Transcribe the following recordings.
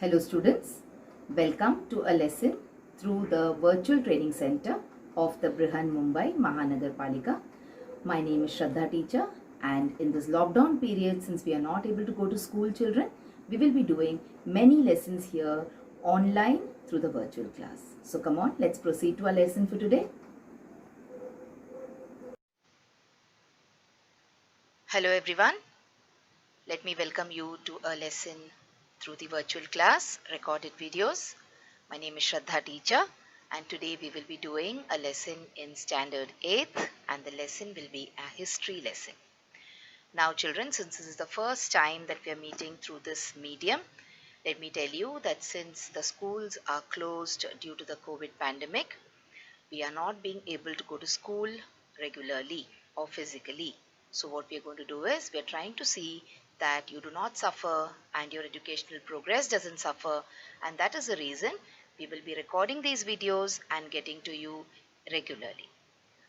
Hello students, welcome to a lesson through the virtual training center of the Brihan Mumbai Mahanagar Palika. My name is Shraddha Teacher, and in this lockdown period, since we are not able to go to school, children, we will be doing many lessons here online through the virtual class. So come on, let's proceed to our lesson for today. Hello everyone, let me welcome you to a lesson through the virtual class recorded videos. My name is Shraddha Teacher, and today we will be doing a lesson in Standard 8th, and the lesson will be a history lesson. Now children, since this is the first time that we are meeting through this medium, let me tell you that since the schools are closed due to the COVID pandemic, we are not being able to go to school regularly or physically. So what we are going to do is we are trying to see that you do not suffer and your educational progress doesn't suffer, and that is the reason we will be recording these videos and getting to you regularly.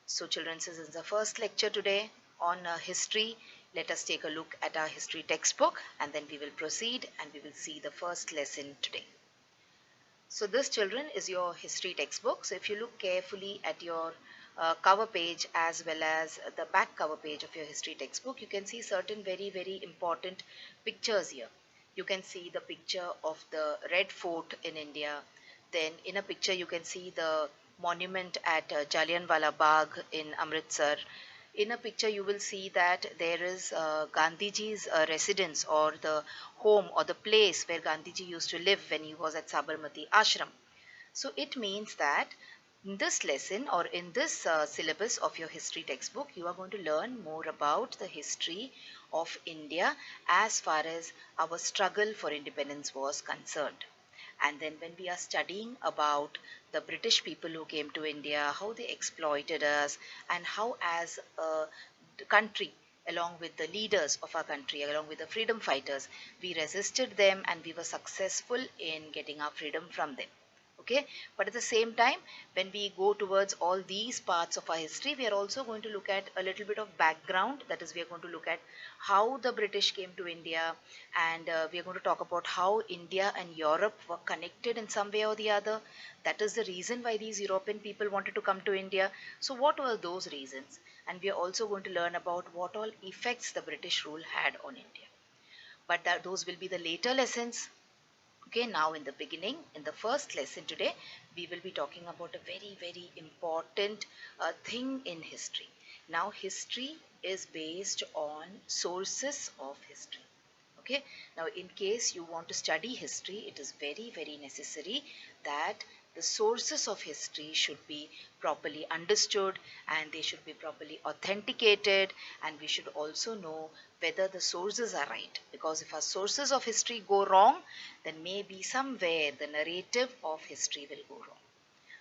So children, this is the first lecture today on history. Let us take a look at our history textbook, and then we will proceed and we will see the first lesson today. So this children is your history textbook. So if you look carefully at your cover page as well as the back cover page of your history textbook, you can see certain very important pictures here. You can see the picture of the Red Fort in India. Then in a picture you can see the monument at Jallianwala Bagh in Amritsar. In a picture you will see that there is Gandhiji's residence, or the home or the place where Gandhiji used to live when he was at Sabarmati Ashram. So it means that in this lesson, or in this syllabus of your history textbook, you are going to learn more about the history of India as far as our struggle for independence was concerned. And then when we are studying about the British people who came to India, how they exploited us, and how as a country, along with the leaders of our country, along with the freedom fighters, we resisted them and we were successful in getting our freedom from them. Okay, but at the same time, when we go towards all these parts of our history, we are also going to look at a little bit of background. That is, we are going to look at how the British came to India, and we are going to talk about how India and Europe were connected in some way or the other. That is the reason why these European people wanted to come to India. So what were those reasons? And we are also going to learn about what all effects the British rule had on India. But those will be the later lessons. Okay, now in the beginning, in the first lesson today, we will be talking about a very important thing in history. Now, history is based on sources of history. Okay, now in case you want to study history, it is very necessary that the sources of history should be properly understood, and they should be properly authenticated, and we should also know whether the sources are right, because if our sources of history go wrong, then maybe somewhere the narrative of history will go wrong.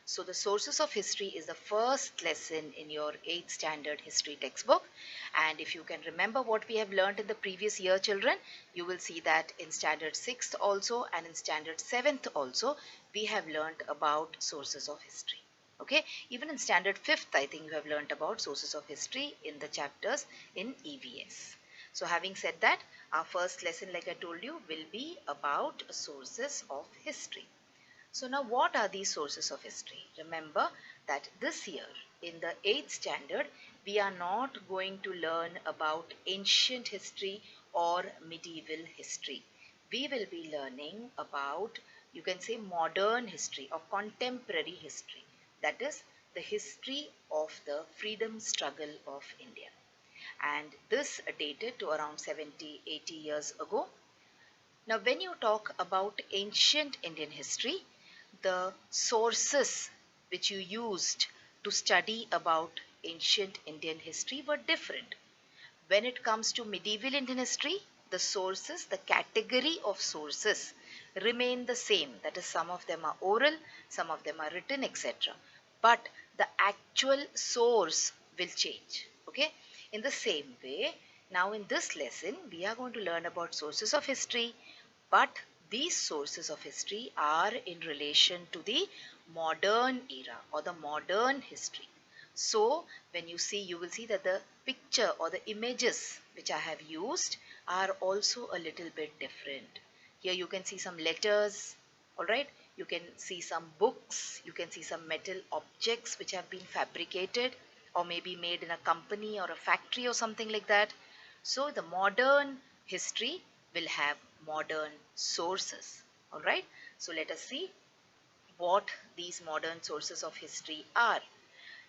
So the sources of history is the first lesson in your 8th standard history textbook. And if you can remember what we have learned in the previous year, children, you will see that in standard 6th also and in standard 7th also, we have learned about sources of history. Okay, even in standard 5th, I think you have learned about sources of history in the chapters in EVS. So having said that, our first lesson, like I told you, will be about sources of history. So now what are these sources of history? Remember that this year in the 8th standard, we are not going to learn about ancient history or medieval history. We will be learning about, you can say, modern history or contemporary history. That is the history of the freedom struggle of India. And this dated to around 70-80 years ago. Now, when you talk about ancient Indian history, the sources which you used to study about ancient Indian history were different. When it comes to medieval Indian history, the sources, the category of sources remain the same. That is, some of them are oral, some of them are written, etc. But the actual source will change. Okay? In the same way, now in this lesson, we are going to learn about sources of history, but these sources of history are in relation to the modern era or the modern history. So when you see, you will see that the picture or the images which I have used are also a little bit different. Here you can see some letters, all right. You can see some books, you can see some metal objects which have been fabricated or maybe made in a company or a factory or something like that. So the modern history will have modern sources, all right. So let us see what these modern sources of history are.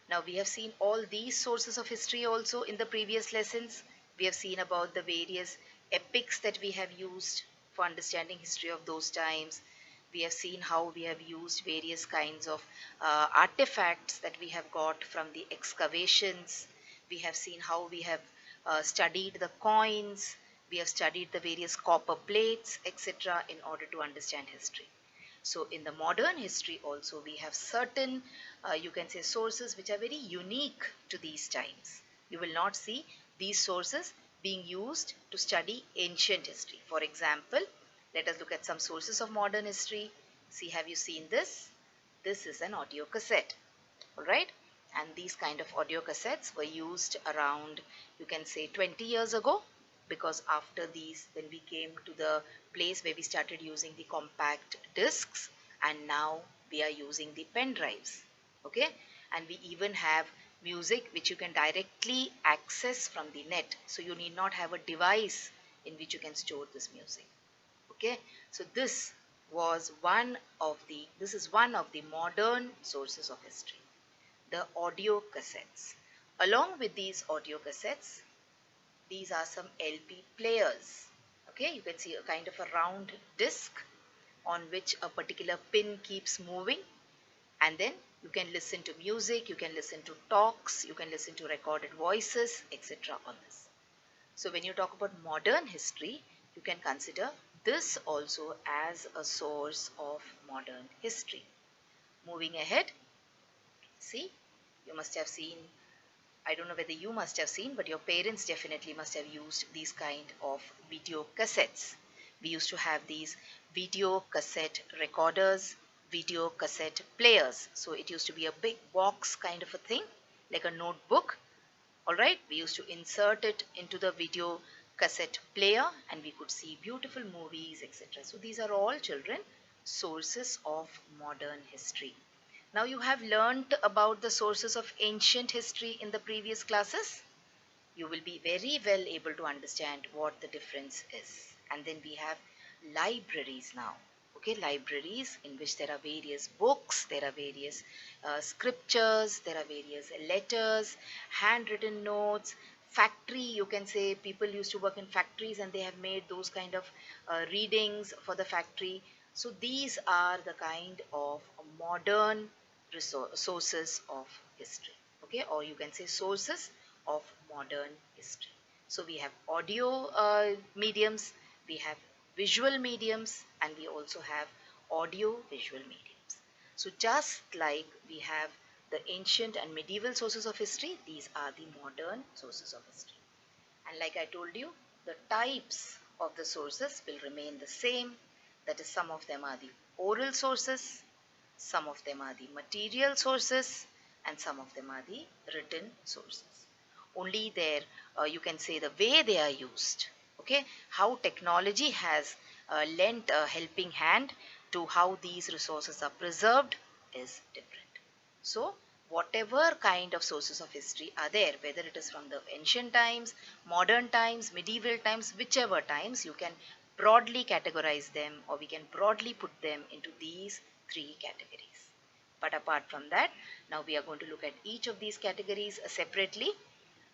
Now we have seen all these sources of history also in the previous lessons. We have seen about the various epics that we have used for understanding history of those times. We have seen how we have used various kinds of artifacts that we have got from the excavations. We have seen how we have studied the coins. We have studied the various copper plates, etc., in order to understand history. So in the modern history also we have certain you can say sources which are very unique to these times. You will not see these sources being used to study ancient history. For example, let us look at some sources of modern history. See, have you seen this? This is an audio cassette. Alright, and these kind of audio cassettes were used around, you can say, 20 years ago, because after these then we came to the place where we started using the compact discs, and now we are using the pen drives. Okay, and we even have music which you can directly access from the net, so you need not have a device in which you can store this music. Okay, so this is one of the modern sources of history, the audio cassettes. Along with these audio cassettes, these are some LP players. Okay, you can see a kind of a round disc on which a particular pin keeps moving, and then you can listen to music, you can listen to talks, you can listen to recorded voices, etc. on this. So when you talk about modern history, you can consider this also as a source of modern history. Moving ahead, see, you must have seen, I don't know whether you must have seen, but your parents definitely must have used these kind of video cassettes. We used to have these video cassette recorders, video cassette players. So it used to be a big box kind of a thing, like a notebook. Alright, we used to insert it into the video cassette player and we could see beautiful movies, etc. So these are all, children, sources of modern history. Now you have learnt about the sources of ancient history in the previous classes. You will be very well able to understand what the difference is. And then we have libraries now. Okay, libraries in which there are various books, there are various scriptures, there are various letters, handwritten notes, factory, you can say people used to work in factories and they have made those kind of readings for the factory. So these are the kind of modern sources of history. Okay, or you can say sources of modern history. So we have audio mediums, we have visual mediums, and we also have audio visual mediums. So just like we have the ancient and medieval sources of history, these are the modern sources of history. And like I told you, the types of the sources will remain the same. That is, some of them are the oral sources, some of them are the material sources, and some of them are the written sources. Only there, you can say the way they are used, okay, how technology has lent a helping hand to how these resources are preserved is different. So whatever kind of sources of history are there, whether it is from the ancient times, modern times, medieval times, whichever times, you can broadly categorize them, or we can broadly put them into these three categories. But apart from that, now we are going to look at each of these categories separately.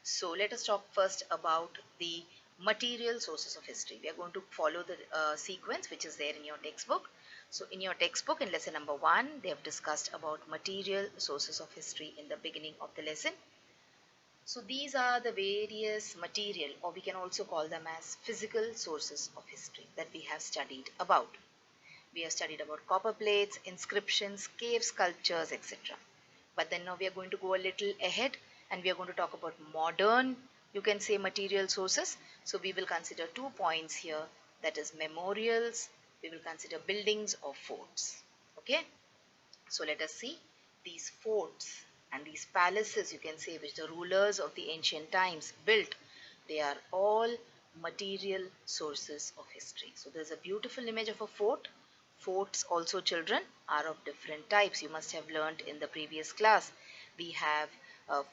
So let us talk first about the material sources of history. We are going to follow the sequence which is there in your textbook. So in your textbook, in lesson number 1, they have discussed about material sources of history in the beginning of the lesson. So these are the various material, or we can also call them as physical sources of history that we have studied about. We have studied about copper plates, inscriptions, cave sculptures, etc. But then now we are going to go a little ahead and we are going to talk about modern, you can say, material sources. So we will consider 2 points here, that is memorials, we will consider buildings or forts. Okay, so let us see these forts and these palaces, you can say, which the rulers of the ancient times built. They are all material sources of history. So there's a beautiful image of a fort. Forts also, children, are of different types. You must have learnt in the previous class. We have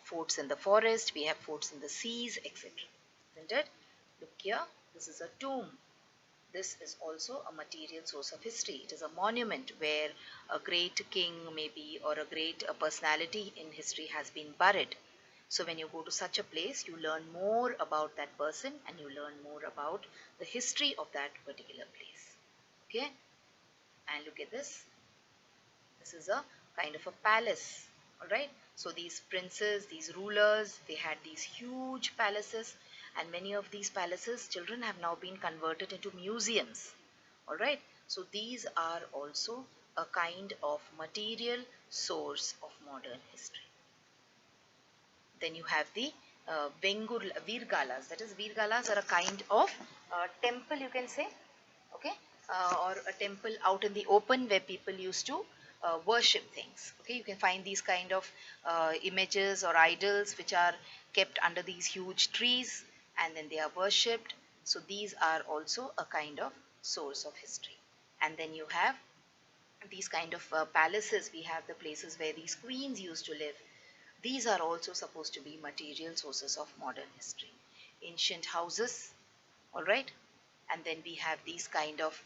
forts in the forest, we have forts in the seas, etc. Isn't it? Look here, this is a tomb. This is also a material source of history. It is a monument where a great king maybe, or a great personality in history has been buried. So when you go to such a place, you learn more about that person and you learn more about the history of that particular place. Okay? And look at this. This is a kind of a palace. Alright? So these princes, these rulers, they had these huge palaces, and many of these palaces, children, have now been converted into museums. Alright? So these are also a kind of material source of modern history. Then you have the Virgalas. That is, Virgalas are a kind of temple, you can say, okay, or a temple out in the open where people used to worship things. Okay, you can find these kind of images or idols which are kept under these huge trees, and then they are worshipped. So these are also a kind of source of history. And then you have these kind of palaces. We have the places where these queens used to live. These are also supposed to be material sources of modern history. Ancient houses, all right. And then we have these kind of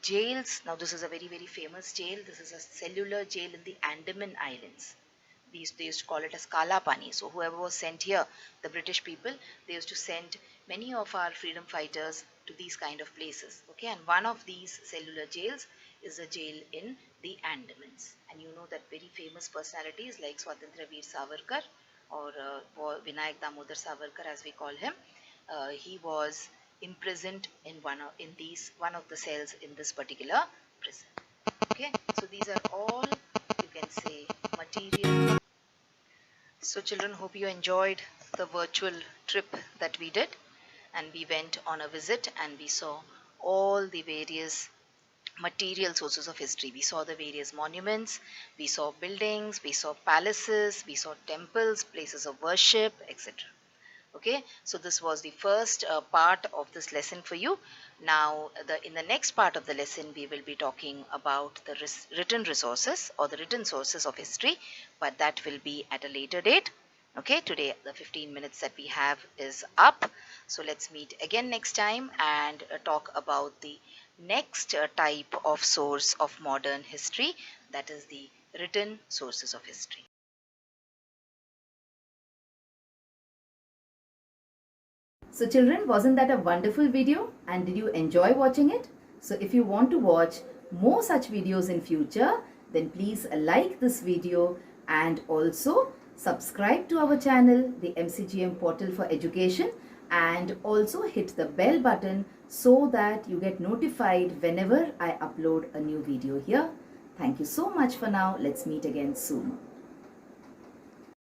jails. Now this is a very, very famous jail. This is a cellular jail in the Andaman Islands. They used to call it as Kala Pani. So whoever was sent here, the British people, they used to send many of our freedom fighters to these kind of places. Okay, and one of these cellular jails is a jail in the Andamans. And you know that very famous personalities like Swatantra Veer Savarkar, or Vinayak Damodar Savarkar as we call him, he was imprisoned in one of the cells in this particular prison. Okay, so these are all, you can say, material. So children, hope you enjoyed the virtual trip that we did, and we went on a visit and we saw all the various material sources of history. We saw the various monuments, we saw buildings, we saw palaces, we saw temples, places of worship, etc. Okay, so this was the first part of this lesson for you. Now in the next part of the lesson, we will be talking about the written resources or the written sources of history, but that will be at a later date. Okay, today the 15 minutes that we have is up. So let's meet again next time and talk about the next type of source of modern history, that is the written sources of history. So children, wasn't that a wonderful video, and did you enjoy watching it? So if you want to watch more such videos in future, then please like this video and also subscribe to our channel, the MCGM Portal for Education, and also hit the bell button so that you get notified whenever I upload a new video here. Thank you so much for now. Let's meet again soon.